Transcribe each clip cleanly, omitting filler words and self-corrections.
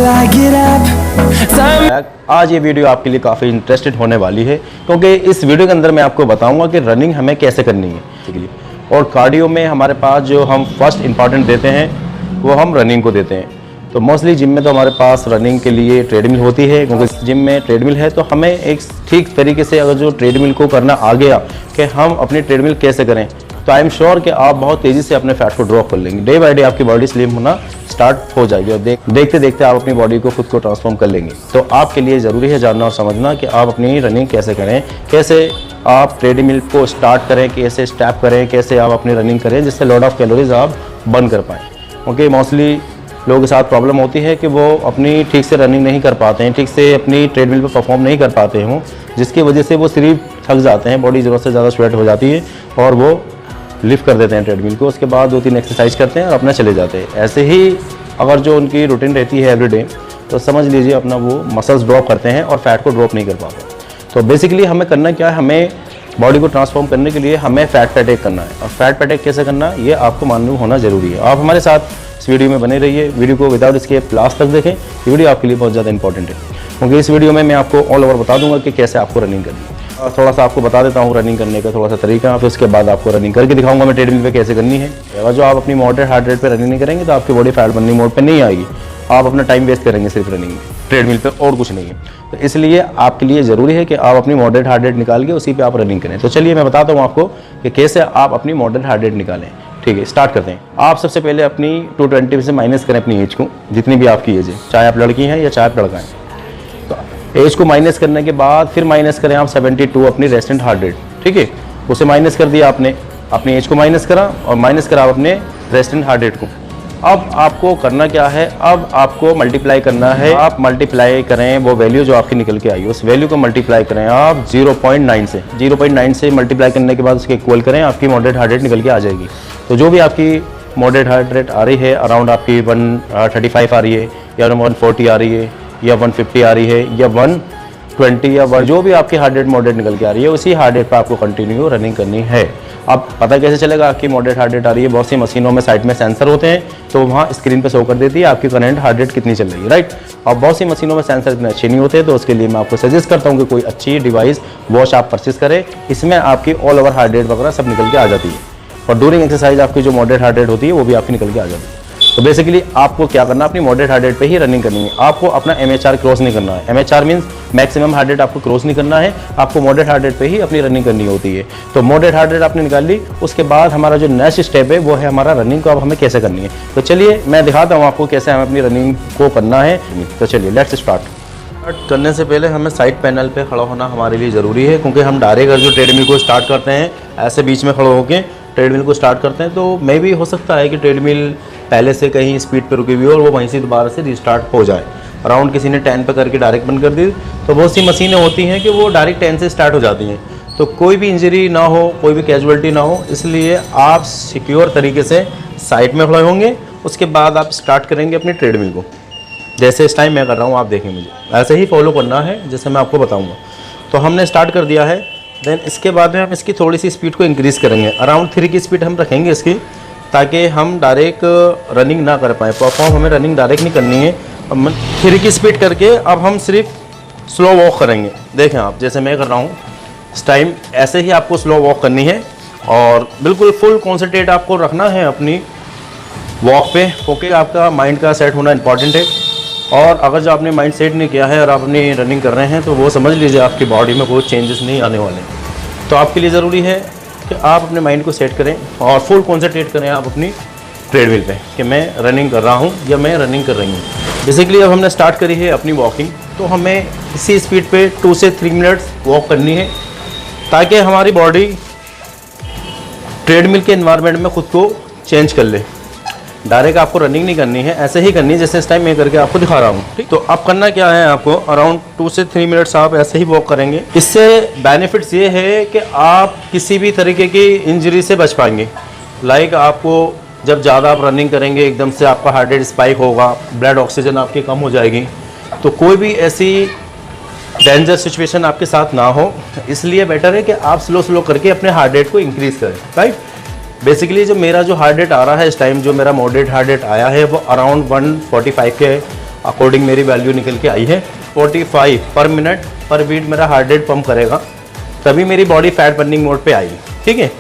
I get up. Time. आज ये video आपके लिए काफ़ी इंटरेस्टेड होने वाली है, क्योंकि इस वीडियो के अंदर मैं आपको बताऊंगा कि रनिंग हमें कैसे करनी है। और कार्डियो में हमारे पास जो हम फर्स्ट इंपॉर्टेंट देते हैं वो हम रनिंग को देते हैं। तो मोस्टली जिम में तो हमारे पास रनिंग के लिए ट्रेडमिल होती है, क्योंकि जिम में ट्रेडमिल है तो हमें एक ठीक तरीके से अगर जो ट्रेडमिल को करना आ गया कि हम अपनी ट्रेडमिल कैसे करें, तो आई एम श्योर कि आप बहुत तेज़ी से अपने फैट को ड्रॉप कर लेंगे। डे बाय डे आपकी बॉडी स्लिम होना स्टार्ट हो जाएगी और देखते देखते आप अपनी बॉडी को खुद को ट्रांसफॉर्म कर लेंगे। तो आपके लिए ज़रूरी है जानना और समझना कि आप अपनी रनिंग कैसे करें, कैसे आप ट्रेडमिल को स्टार्ट करें, कैसे स्टेप करें, कैसे आप अपनी रनिंग करें जिससे लॉट ऑफ कैलोरीज आप बर्न कर पाएँ। क्योंकि मोस्टली लोगों के साथ प्रॉब्लम होती है कि वो अपनी ठीक से रनिंग नहीं कर पाते हैं, ठीक से अपनी ट्रेडमिल पे परफॉर्म नहीं कर पाते हैं, जिसकी वजह से वो सिर्फ थक जाते हैं, बॉडी ज़रूरत से ज़्यादा स्वेट हो जाती है और वो लिफ्ट कर देते हैं ट्रेडमिल को। उसके बाद 2-3 एक्सरसाइज करते हैं और अपना चले जाते हैं। ऐसे ही अगर जो उनकी रूटीन रहती है एवरीडे, तो समझ लीजिए अपना वो मसल्स ड्रॉप करते हैं और फैट को ड्रॉप नहीं कर पाते। तो बेसिकली हमें करना क्या है, हमें बॉडी को ट्रांसफॉर्म करने के लिए हमें फैट पे अटैक करना है। और फैट पे अटैक कैसे करना है ये आपको मालूम होना ज़रूरी है। आप हमारे साथ इस वीडियो में बने रहिए, वीडियो को विदाउट स्किप लास्ट तक देखें। ये वीडियो आपके लिए बहुत ज़्यादा इंपॉर्टेंट है, क्योंकि इस वीडियो में मैं आपको ऑल ओवर बता दूंगा कि कैसे आपको रनिंग करनी है। और थोड़ा सा आपको बता देता हूँ रनिंग करने का थोड़ा सा तरीका, फिर उसके बाद आपको रनिंग करके दिखाऊंगा मैं ट्रेडमिल पे कैसे करनी है। अगर जो आप अपनी मॉडरेट हार्ट रेट पे रनिंग नहीं करेंगे तो आपकी बॉडी फैट बर्निंग मोड पे नहीं आएगी, आप अपना टाइम वेस्ट करेंगे सिर्फ रनिंग में ट्रेडमिल पे और कुछ नहीं है। तो इसलिए आपके लिए ज़रूरी है कि आप अपनी मॉडरेट हार्ट रेट निकाल के उसी पे आप रनिंग करें। तो चलिए मैं बताता हूँ आपको कि कैसे आप अपनी मॉडरेट हार्ट रेट निकालें। ठीक है, स्टार्ट करते हैं। आप सबसे पहले अपनी 220 से माइनस करें अपनी एज को, जितनी भी आपकी एज है, चाहे आप लड़की हैं या चाहे आप लड़का हैं। तो एज को माइनस करने के बाद फिर माइनस करें आप 72 अपनी रेस्टेंट हार्ट रेट। ठीक है, उसे माइनस कर दिया आपने, अपनी एज को माइनस करा और माइनस करा अपने रेस्टेंट हार्ट रेट को। अब आपको करना क्या है, अब आपको मल्टीप्लाई करना है। आप मल्टीप्लाई करें वो वैल्यू जो आपकी निकल के आई, उस वैल्यू को मल्टीप्लाई करें आप 0.9 से। 0.9 से मल्टीप्लाई करने के बाद उसके इक्वल करें, आपकी मॉडरेट हार्ट रेट निकल के आ जाएगी। तो जो भी आपकी मॉडरेट हार्ट रेट आ रही है, अराउंड आपकी 135 आ रही है या 140 आ रही है या 150 आ रही है या 120 या जो भी आपकी हार्ट रेट मॉडरेट निकल के आ रही है, उसी हार्ट रेट पर आपको कंटिन्यू रनिंग करनी है। अब पता कैसे चलेगा आपकी मॉडरेट हार्ट रेट आ रही है, बहुत सी मशीनों में साइड में सेंसर होते हैं, तो वहाँ स्क्रीन पे शो कर देती है आपकी करंट हार्ट रेट कितनी चल रही है, राइट। और बहुत सी मशीनों में सेंसर इतने अच्छे नहीं होते, तो उसके लिए मैं आपको सजेस्ट करता हूँ कि कोई अच्छी डिवाइस वॉच आप परचेस करें। इसमें आपकी ऑल ओवर हार्ट रेट वगैरह सब निकल के आ जाती है और ड्यूरिंग एक्सरसाइज आपकी जो मॉडरेट हार्ट रेट होती है वो भी आपकी निकल के आ जाती है। तो बेसिकली आपको क्या करना है, अपनी मॉडरेट हार्ट रेट पे ही रनिंग करनी है। आपको अपना MHR क्रॉस नहीं करना है। MHR means maximum heart rate आपको क्रॉस नहीं करना है, आपको मॉडरेट हार्ट रेट पे ही अपनी रनिंग करनी होती है। तो मॉडरेट हार्ट रेट आपने निकाल ली, उसके बाद हमारा जो नेक्स्ट स्टेप है वो है हमारा रनिंग को अब हमें कैसे करनी है। तो चलिए मैं दिखाता हूँ आपको कैसे हमें अपनी रनिंग को करना है। तो चलिए लेट्स स्टार्ट। करने से पहले हमें साइड पैनल पे खड़ा होना हमारे लिए ज़रूरी है, क्योंकि हम डायरेक्ट जो ट्रेडमिल को स्टार्ट करते हैं ऐसे बीच में खड़े होकर ट्रेडमिल को स्टार्ट करते हैं, तो मे भी हो सकता है कि ट्रेडमिल पहले से कहीं स्पीड पे रुकी हुई हो और वो वहीं से दोबारा से रिस्टार्ट हो जाए। अराउंड किसी ने 10 पे करके डायरेक्ट बंद कर दी, तो बहुत सी मशीनें होती हैं कि वो डायरेक्ट 10 से स्टार्ट हो जाती हैं। तो कोई भी इंजरी ना हो, कोई भी कैजुअलिटी ना हो, इसलिए आप सिक्योर तरीके से साइड में खड़े होंगे। उसके बाद आप स्टार्ट करेंगे अपनी ट्रेडमिल को, जैसे इस टाइम मैं कर रहा हूँ, आप देखें मुझे ऐसे ही फॉलो करना है जैसे मैं आपको बताऊँगा। तो हमने स्टार्ट कर दिया है, देन इसके बाद में हम इसकी थोड़ी सी स्पीड को इंक्रीज़ करेंगे। अराउंड 3 की स्पीड हम रखेंगे इसकी, ताकि हम डायरेक्ट रनिंग ना कर पाएँ। परफॉर्म हमें रनिंग डायरेक्ट नहीं करनी है। अब 3 की स्पीड करके अब हम सिर्फ स्लो वॉक करेंगे। देखें आप जैसे मैं कर रहा हूँ इस टाइम, ऐसे ही आपको स्लो वॉक करनी है और बिल्कुल फुल कॉन्सेंट्रेट आपको रखना है अपनी वॉक पे, क्योंकि आपका माइंड का सेट होना इंपॉर्टेंट है। और अगर जो आपने माइंड सेट नहीं किया है और आप अपनी रनिंग कर रहे हैं, तो वो समझ लीजिए आपकी बॉडी में कोई चेंजेस नहीं आने वाले। तो आपके लिए ज़रूरी है कि आप अपने माइंड को सेट करें और फुल कॉन्सेंट्रेट करें आप अपनी ट्रेडमिल पे कि मैं रनिंग कर रहा हूँ या मैं रनिंग कर रही हूँ। बेसिकली अब हमने स्टार्ट करी है अपनी वॉकिंग, तो हमें इसी स्पीड पे 2 से 3 मिनट्स वॉक करनी है, ताकि हमारी बॉडी ट्रेडमिल के एनवायरनमेंट में खुद को चेंज कर ले। डायरेक्ट आपको रनिंग नहीं करनी है, ऐसे ही करनी है जैसे इस टाइम मैं करके आपको दिखा रहा हूँ। ठीक, तो अब करना क्या है, आपको अराउंड 2 से 3 मिनट्स आप ऐसे ही वॉक करेंगे। इससे बेनिफिट्स ये है कि आप किसी भी तरीके की इंजरी से बच पाएंगे। लाइक आपको जब ज़्यादा आप रनिंग करेंगे एकदम से आपका हार्ट रेट स्पाइक होगा, ब्लड ऑक्सीजन आपकी कम हो जाएगी, तो कोई भी ऐसी डेंजर सिचुएशन आपके साथ ना हो। इसलिए बेटर है कि आप स्लो करके अपने हार्ट रेट को इंक्रीज़ करें, राइट। बेसिकली जो मेरा जो हार्ट रेट आ रहा है इस टाइम, जो मेरा मॉडरेट हार्ट रेट आया है वो अराउंड 145 के अकॉर्डिंग मेरी वैल्यू निकल के आई है 45 पर मिनट पर बीट मेरा हार्ट रेट पंप करेगा, तभी मेरी बॉडी फैट बर्निंग मोड पे आई। ठीक है,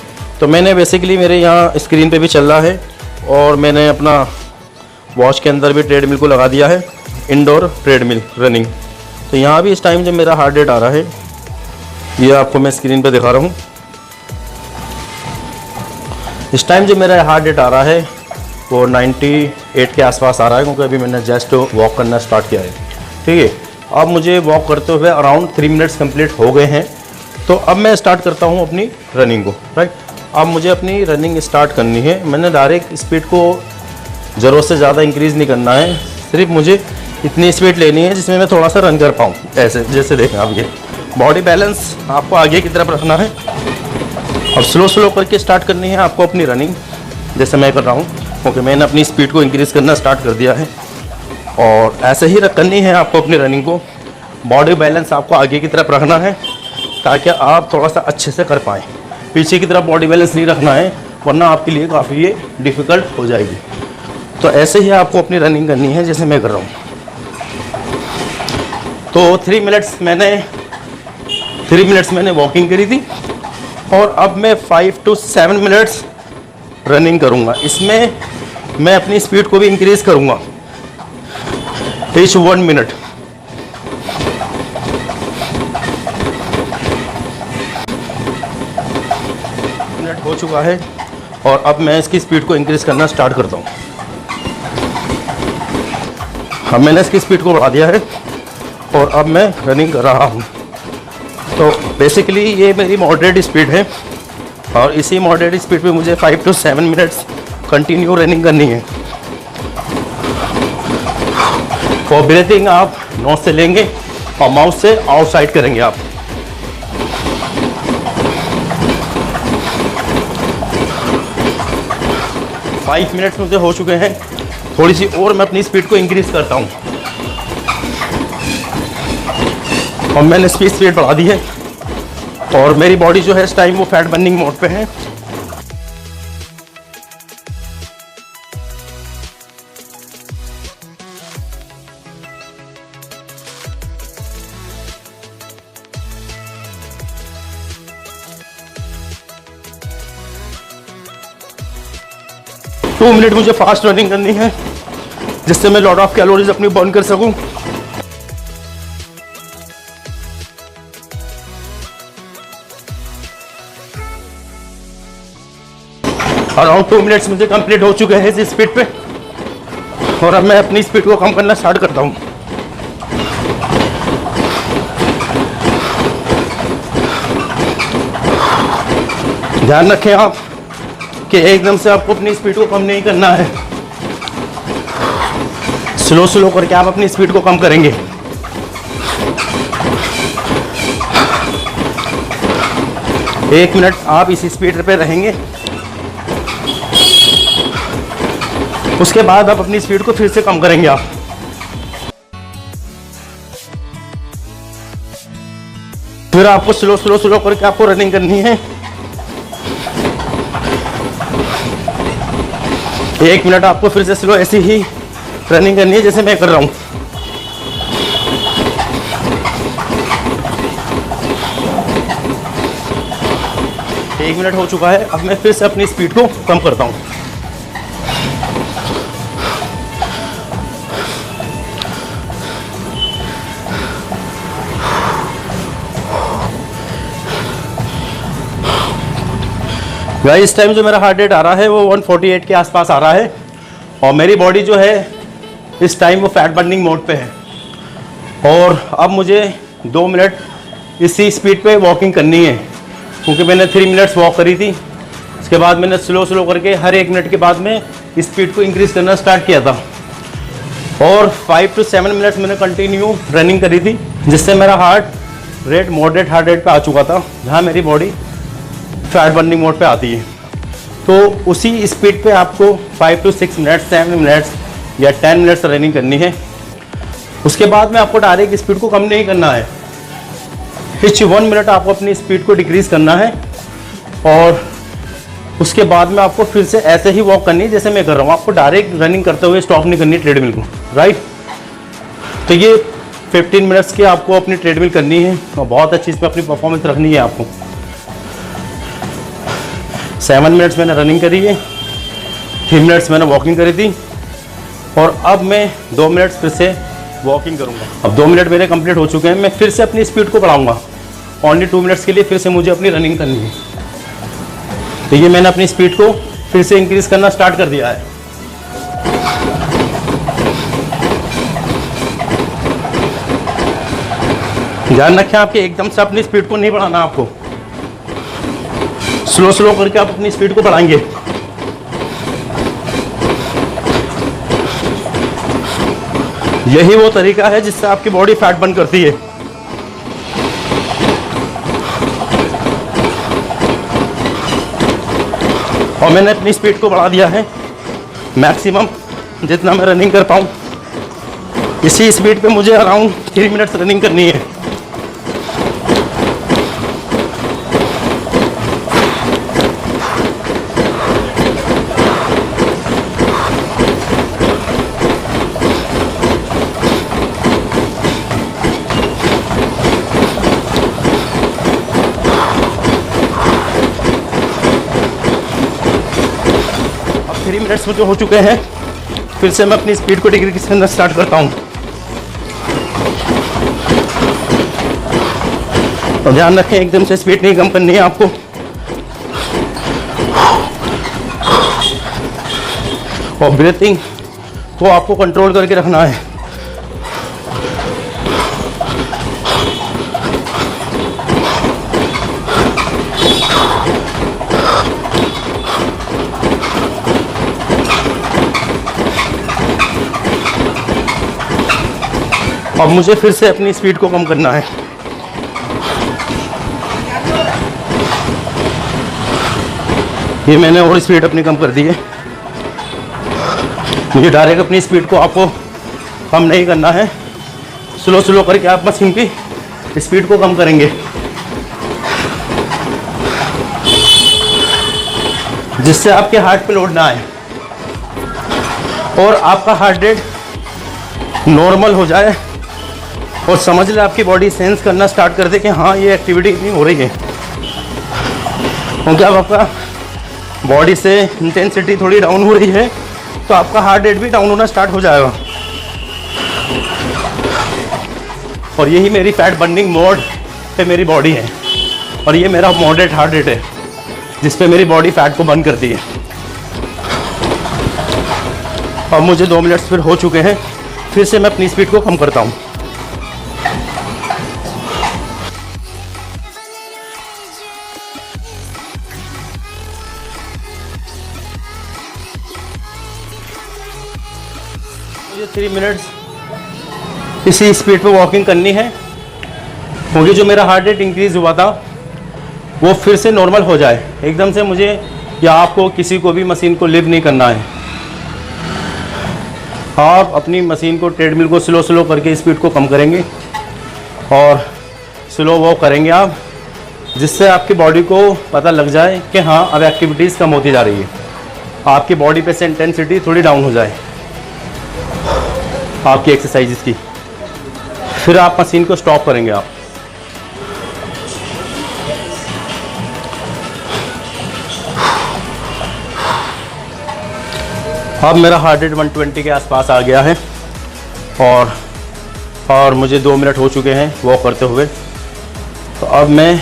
तो मैंने बेसिकली मेरे यहाँ स्क्रीन पे भी चल रहा है और मैंने अपना वॉच के अंदर भी ट्रेडमिल को लगा दिया है, इंडोर ट्रेडमिल रनिंग। तो यहाँ भी इस टाइम जब मेरा हार्ट रेट आ रहा है, ये आपको मैं स्क्रीन पे दिखा रहा हूँ। इस टाइम जो मेरा हार्ट रेट आ रहा है वो 98 के आसपास आ रहा है, क्योंकि अभी मैंने जस्ट वॉक करना स्टार्ट किया है। ठीक है, अब मुझे वॉक करते हुए अराउंड 3 मिनट्स कंप्लीट हो गए हैं। तो अब मैं स्टार्ट करता हूँ अपनी रनिंग को। राइट, अब मुझे अपनी रनिंग स्टार्ट करनी है। मैंने डायरेक्ट स्पीड को ज़रूरत से ज़्यादा इंक्रीज़ नहीं करना है, सिर्फ मुझे इतनी स्पीड लेनी है जिसमें मैं थोड़ा सा रन कर पाऊँ। ऐसे जैसे देखें आप, ये बॉडी बैलेंस आपको आगे की तरफ रखना है और स्लो करके स्टार्ट करनी है आपको अपनी रनिंग, जैसे मैं कर रहा हूँ, क्योंकि मैंने अपनी स्पीड को इंक्रीज़ करना स्टार्ट कर दिया है। और ऐसे ही करनी है आपको अपनी रनिंग को। बॉडी बैलेंस आपको आगे की तरफ रखना है ताकि आप थोड़ा सा अच्छे से कर पाएँ। पीछे की तरफ बॉडी बैलेंस नहीं रखना है, वरना आपके लिए काफ़ी ये डिफ़िकल्ट हो जाएगी। तो ऐसे ही आपको अपनी रनिंग करनी है जैसे मैं कर रहा हूँ। तो 3 मिनट्स मैंने वॉकिंग करी थी और अब मैं 5 to 7 मिनट्स रनिंग करूँगा। इसमें मैं अपनी स्पीड को भी इंक्रीज़ करूँगा ईच 1 मिनट। मिनट हो चुका है और अब मैं इसकी स्पीड को इंक्रीज़ करना स्टार्ट करता हूँ। अब मैंने इसकी स्पीड को बढ़ा दिया है और अब मैं रनिंग कर रहा हूँ। तो बेसिकली ये मेरी मॉडरेट स्पीड है और इसी मॉडरेट स्पीड पे मुझे 5 to 7 मिनट्स कंटिन्यू रनिंग करनी है। और ब्रीथिंग आप नोज से लेंगे और माउथ से आउटसाइड करेंगे आप। फाइव मिनट्स मुझे हो चुके हैं, थोड़ी सी और मैं अपनी स्पीड को इंक्रीज करता हूँ और मैंने स्पीड बढ़ा दी है और मेरी बॉडी जो है इस टाइम वो फैट बर्निंग मोड पे है। टू मिनट मुझे फास्ट रनिंग करनी है जिससे मैं लॉट ऑफ कैलोरीज अपनी बर्न कर सकूं। अराउंड 2 मिनट्स मुझे कंप्लीट हो चुके हैं इस स्पीड पे और अब मैं अपनी स्पीड को कम करना स्टार्ट करता हूं। ध्यान रखें आप कि एकदम से आपको अपनी स्पीड को कम नहीं करना है, स्लो करके आप अपनी स्पीड को कम करेंगे। एक मिनट आप इसी स्पीड पे रहेंगे, उसके बाद आप अपनी स्पीड को फिर से कम करेंगे आप। फिर आपको स्लो करके आपको रनिंग करनी है। 1 मिनट आपको फिर से स्लो ऐसी ही रनिंग करनी है जैसे मैं कर रहा हूँ। एक मिनट हो चुका है, अब मैं फिर से अपनी स्पीड को कम करता हूँ। भाई इस टाइम जो मेरा हार्ट रेट आ रहा है वो 148 के आसपास आ रहा है और मेरी बॉडी जो है इस टाइम वो फैट बर्निंग मोड पे है। और अब मुझे 2 मिनट इसी स्पीड पे वॉकिंग करनी है, क्योंकि मैंने 3 मिनट्स वॉक करी थी। उसके बाद मैंने स्लो करके हर 1 मिनट के बाद में स्पीड को इंक्रीज़ करना स्टार्ट किया था और 5 to 7 मिनट्स मैंने कंटिन्यू रनिंग करी थी, जिससे मेरा heart rate moderate heart rate पे आ चुका था, जहाँ मेरी बॉडी फैट बर्निंग मोड पे आती है। तो उसी स्पीड पे आपको 5 to 6 मिनट्स 7 मिनट्स या 10 मिनट्स रनिंग करनी है। उसके बाद में आपको डायरेक्ट स्पीड को कम नहीं करना है, ईच 1 मिनट आपको अपनी स्पीड को डिक्रीज़ करना है और उसके बाद में आपको फिर से ऐसे ही वॉक करनी है जैसे मैं कर रहा हूँ। आपको डायरेक्ट रनिंग करते हुए स्टॉप नहीं करनी ट्रेडमिल को, राइट। तो ये 15 मिनट्स की आपको अपनी ट्रेडमिल करनी है और बहुत अच्छी इसमें अपनी परफॉर्मेंस रखनी है आपको। 7 मिनट्स मैंने रनिंग करी है, 3 मिनट्स मैंने वॉकिंग करी थी और अब मैं 2 मिनट्स फिर से वॉकिंग करूँगा। अब 2 मिनट मेरे कंप्लीट हो चुके हैं, मैं फिर से अपनी स्पीड को बढ़ाऊँगा। ओनली 2 मिनट्स के लिए फिर से मुझे अपनी रनिंग करनी है। तो ये मैंने अपनी स्पीड को फिर से इंक्रीज़ करना स्टार्ट कर दिया है। ध्यान रखें आपके एकदम से अपनी स्पीड को नहीं बढ़ाना, आपको स्लो स्लो करके आप अपनी स्पीड को बढ़ाएंगे। यही वो तरीका है जिससे आपकी बॉडी फैट बर्न करती है। और मैंने अपनी स्पीड को बढ़ा दिया है मैक्सिमम जितना मैं रनिंग कर पाऊँ। इसी स्पीड पे मुझे अराउंड 3 मिनट्स रनिंग करनी है। अब 3 मिनट्स मुझे हो चुके हैं, फिर से मैं अपनी स्पीड को डिक्रीज करना स्टार्ट करता हूँ। तो ध्यान रखें एकदम से स्पीड नहीं कम करनी है आपको। और ब्रीथिंग को आपको कंट्रोल करके रखना है। अब मुझे फिर से अपनी स्पीड को कम करना है। ये मैंने और स्पीड अपनी कम कर दी है। मुझे डायरेक्ट अपनी स्पीड को आपको कम नहीं करना है, स्लो स्लो करके आप मशीन की स्पीड को कम करेंगे, जिससे आपके हार्ट पे लोड ना आए और आपका हार्ट रेट नॉर्मल हो जाए और समझ ले आपकी बॉडी सेंस करना स्टार्ट कर दे कि हाँ ये एक्टिविटी इतनी हो रही है। क्योंकि अब आपका बॉडी से इंटेंसिटी थोड़ी डाउन हो रही है तो आपका हार्ट रेट भी डाउन होना स्टार्ट हो जाएगा। और यही मेरी फैट बर्निंग मोड पे मेरी बॉडी है और ये मेरा मॉडरेट हार्ट रेट है जिस पे मेरी बॉडी फैट को बर्न करती है। अब मुझे 2 मिनट्स फिर हो चुके हैं, फिर से मैं अपनी स्पीड को कम करता हूँ। मुझे 3 मिनट्स इसी स्पीड पे वॉकिंग करनी है क्योंकि जो मेरा हार्ट रेट इंक्रीज हुआ था वो फिर से नॉर्मल हो जाए एकदम से। मुझे या आपको किसी को भी मशीन को लिव नहीं करना है। आप अपनी मशीन को ट्रेडमिल को स्लो स्लो करके स्पीड को कम करेंगे और स्लो वॉक करेंगे आप, जिससे आपकी बॉडी को पता लग जाए कि हाँ अब एक्टिविटीज़ कम होती जा रही है, आपकी बॉडी पे से इंटेंसिटी थोड़ी डाउन हो जाए आपकी एक्सरसाइजेस की। फिर आप मशीन को स्टॉप करेंगे आप। अब मेरा हार्ट रेट 120 के आसपास आ गया है और मुझे 2 मिनट हो चुके हैं वॉक करते हुए। तो अब मैं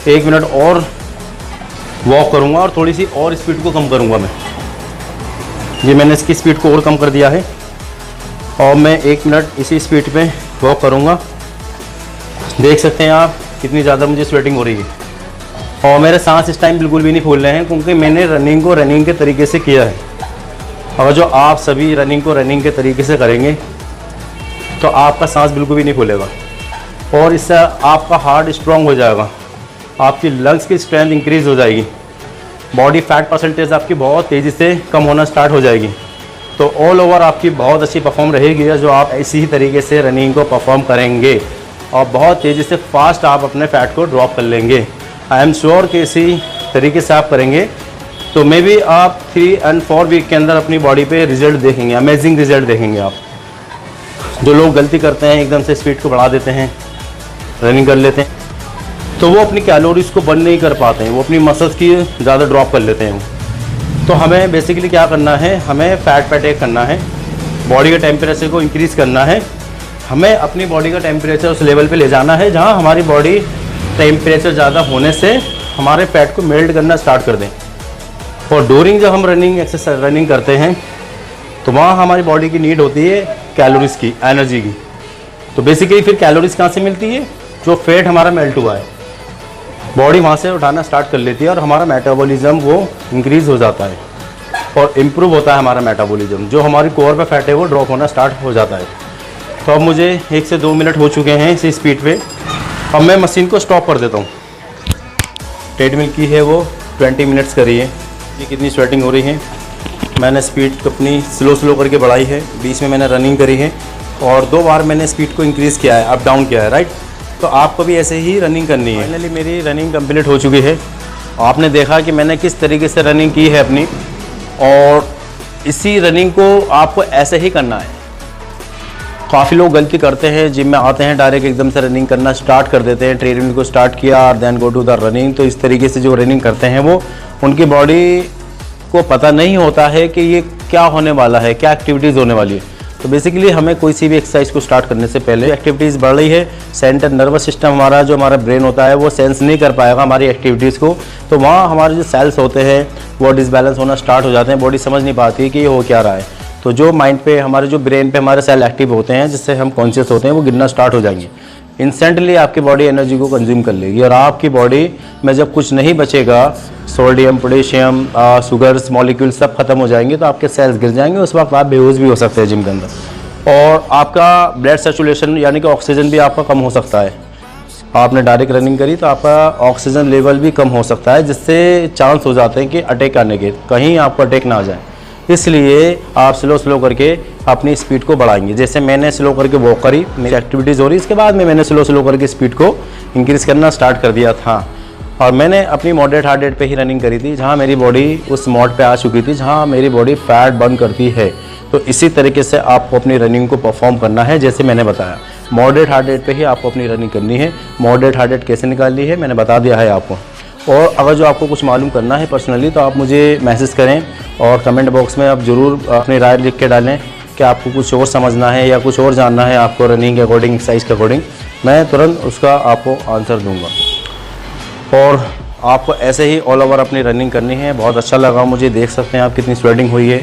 1 मिनट और वॉक करूँगा और थोड़ी सी और स्पीड को कम करूँगा मैं। ये मैंने इसकी स्पीड को और कम कर दिया है और मैं 1 मिनट इसी स्पीड पे वॉक करूँगा। देख सकते हैं आप कितनी ज़्यादा मुझे स्वेटिंग हो रही है और मेरे सांस इस टाइम बिल्कुल भी नहीं फूल रहे हैं क्योंकि मैंने रनिंग को रनिंग के तरीके से किया है। और जो आप सभी रनिंग को रनिंग के तरीके से करेंगे तो आपका सांस बिल्कुल भी नहीं फूलेगा और इससे आपका हार्ट स्ट्रॉन्ग हो जाएगा, आपकी लंग्स की स्ट्रेंथ इंक्रीज़ हो जाएगी, बॉडी फैट परसेंटेज आपकी बहुत तेज़ी से कम होना स्टार्ट हो जाएगी। तो ऑल ओवर आपकी बहुत अच्छी परफॉर्म रहेगी जो आप इसी ही तरीके से रनिंग को परफॉर्म करेंगे और बहुत तेज़ी से फास्ट आप अपने फैट को ड्रॉप कर लेंगे। आई एम श्योर कि इसी तरीके से आप करेंगे तो मे बी आप 3 और 4 वीक के अंदर अपनी बॉडी पे रिजल्ट देखेंगे, अमेजिंग रिजल्ट देखेंगे आप। जो लोग गलती करते हैं एकदम से स्पीड को बढ़ा देते हैं, रनिंग कर लेते हैं, तो वो अपनी कैलोरीज को बर्न नहीं कर पाते हैं, वो अपनी मसल्स की ज़्यादा ड्रॉप कर लेते हैं। तो हमें बेसिकली क्या करना है, हमें फैट पे अटैक करना है, बॉडी के टेम्परेचर को इंक्रीज़ करना है। हमें अपनी बॉडी का टेम्परेचर उस लेवल पे ले जाना है जहाँ हमारी बॉडी टेम्परेचर ज़्यादा होने से हमारे फैट को मेल्ट करना स्टार्ट कर दें। और ड्यूरिंग जब हम रनिंग करते हैं तो वहाँ हमारी बॉडी की नीड होती है कैलोरीज़ की, एनर्जी की। तो बेसिकली फिर कैलोरीज़ कहाँ से मिलती है, जो फैट हमारा मेल्ट हुआ है बॉडी वहाँ से उठाना स्टार्ट कर लेती है और हमारा मेटाबॉलिज्म वो इंक्रीज़ हो जाता है और इम्प्रूव होता है हमारा मेटाबॉलिज्म। जो हमारी कोर पे फैट है वो ड्रॉप होना स्टार्ट हो जाता है। तो अब मुझे 1 से 2 मिनट हो चुके हैं इसी स्पीड पे। अब मैं मशीन को स्टॉप कर देता हूँ। ट्रेडमिल की है वो 20 मिनट्स करी है। ये कितनी स्वेटिंग हो रही है, मैंने स्पीड अपनी स्लो करके बढ़ाई है। बीच में मैंने रनिंग करी है और 2 बार मैंने स्पीड को इंक्रीज़ किया है, अप डाउन किया है, राइट। तो आपको भी ऐसे ही रनिंग करनी है। फाइनली मेरी रनिंग कंप्लीट हो चुकी है। आपने देखा कि मैंने किस तरीके से रनिंग की है अपनी, और इसी रनिंग को आपको ऐसे ही करना है। काफ़ी लोग गलती करते हैं, जिम में आते हैं डायरेक्ट एकदम से रनिंग करना स्टार्ट कर देते हैं, ट्रेडमिल को स्टार्ट किया और then go to the running. तो इस तरीके से जो रनिंग करते हैं वो उनकी बॉडी को पता नहीं होता है कि ये क्या होने वाला है, क्या एक्टिविटीज़ होने वाली है। तो बेसिकली हमें कोई सी भी एक्सरसाइज को स्टार्ट करने से पहले एक्टिविटीज़ बढ़ रही है, सेंट्रल नर्वस सिस्टम हमारा जो हमारा ब्रेन होता है वो सेंस नहीं कर पाएगा हमारी एक्टिविटीज़ को। तो वहाँ हमारे जो सेल्स होते हैं वो डिसबैलेंस होना स्टार्ट हो जाते हैं, बॉडी समझ नहीं पाती कि ये हो क्या रहा है। तो जो माइंड पे, हमारे जो ब्रेन पे हमारे सेल एक्टिव होते हैं जिससे हम कॉन्शियस होते हैं, वो गिरना स्टार्ट हो जाएंगे। इंस्टेंटली आपकी बॉडी एनर्जी को कंज्यूम कर लेगी और आपकी बॉडी में जब कुछ नहीं बचेगा, सोडियम, पोटेशियम, शुगर्स, मॉलिक्यूल सब खत्म हो जाएंगे, तो आपके सेल्स गिर जाएंगे। उस वक्त आप बेहोश भी हो सकते हैं जिम के अंदर, और आपका ब्लड सर्कुलेशन यानी कि ऑक्सीजन भी आपका कम हो सकता है। आपने डायरेक्ट रनिंग करी तो आपका ऑक्सीजन लेवल भी कम हो सकता है, जिससे चांस हो जाते हैं कि अटैक आने के, कहीं आपको अटैक ना आ जाए। इसलिए आप स्लो करके अपनी स्पीड को बढ़ाएंगे। जैसे मैंने स्लो करके वॉक करी, मेरी एक्टिविटीज़ हो रही, इसके बाद में मैंने स्लो करके स्पीड को इंक्रीज़ करना स्टार्ट कर दिया था। और मैंने अपनी मॉडरेट हार्ट रेट पे ही रनिंग करी थी, जहाँ मेरी बॉडी उस मोड पे आ चुकी थी जहाँ मेरी बॉडी फैट बर्न करती है। तो इसी तरीके से आपको अपनी रनिंग को परफॉर्म करना है, जैसे मैंने बताया। मॉडरेट हार्ट रेट पे ही आपको अपनी रनिंग करनी है। मॉडरेट हार्ट रेट कैसे निकालनी है मैंने बता दिया है आपको। और अगर जो आपको कुछ मालूम करना है पर्सनली, तो आप मुझे मैसेज करें और कमेंट बॉक्स में आप ज़रूर अपनी राय लिख के डालें कि आपको कुछ और समझना है या कुछ और जानना है आपको रनिंग के अकॉर्डिंग, एक्सरसाइज के अकॉर्डिंग। मैं तुरंत उसका आपको आंसर दूंगा। और आपको ऐसे ही ऑल ओवर अपनी रनिंग करनी है। बहुत अच्छा लगा मुझे, देख सकते हैं आप कितनी स्वेटिंग हुई है,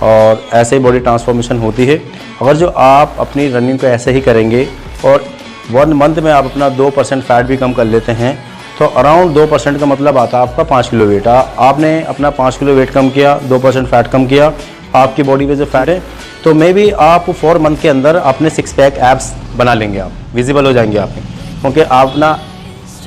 और ऐसे ही बॉडी ट्रांसफॉर्मेशन होती है। अगर जो आप अपनी रनिंग को ऐसे ही करेंगे और 1 मंथ में आप अपना 2% फैट भी कम कर लेते हैं, तो अराउंड 2% का मतलब आता है आपका 5 किलो वेट। आपने अपना 5 किलो वेट कम किया, 2% फैट कम किया, आपकी बॉडी में जो फैट है, तो मे बी आप 4 मंथ के अंदर अपने 6 पैक एब्स बना लेंगे, आप विजिबल हो जाएंगे आपके। क्योंकि आप ना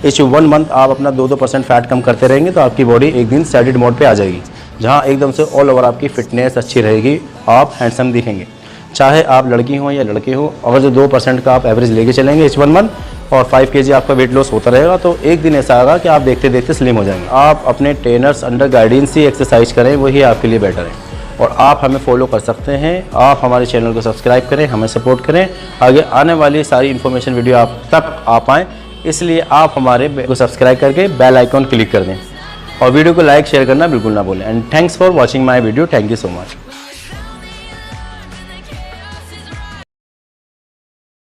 इस 1 मंथ आप अपना 2% फैट कम करते रहेंगे, तो आपकी बॉडी एक दिन सेटेड मोड पे आ जाएगी, जहाँ एकदम से ऑल ओवर आपकी फिटनेस अच्छी रहेगी, आप हैंडसम दिखेंगे। चाहे आप लड़की हो या लड़के हो, अगर जो 2% का आप एवरेज लेके चलेंगे इस 1 मंथ और 5 kg आपका वेट लॉस होता रहेगा, तो एक दिन ऐसा आएगा कि आप देखते देखते स्लिम हो जाएंगे। आप अपने ट्रेनर्स अंडर गाइडेंस ही एक्सरसाइज करें, वही आपके लिए बेटर है। और आप हमें फॉलो कर सकते हैं, आप हमारे चैनल को सब्सक्राइब करें, हमें सपोर्ट करें, आगे आने वाली सारी इन्फॉर्मेशन वीडियो आप तक आ पाएँ। इसलिए आप हमारे को सब्सक्राइब करके बेल आइकॉन क्लिक कर दें और वीडियो को लाइक शेयर करना बिल्कुल ना भूलें। And thanks for watching my video. Thank you so much.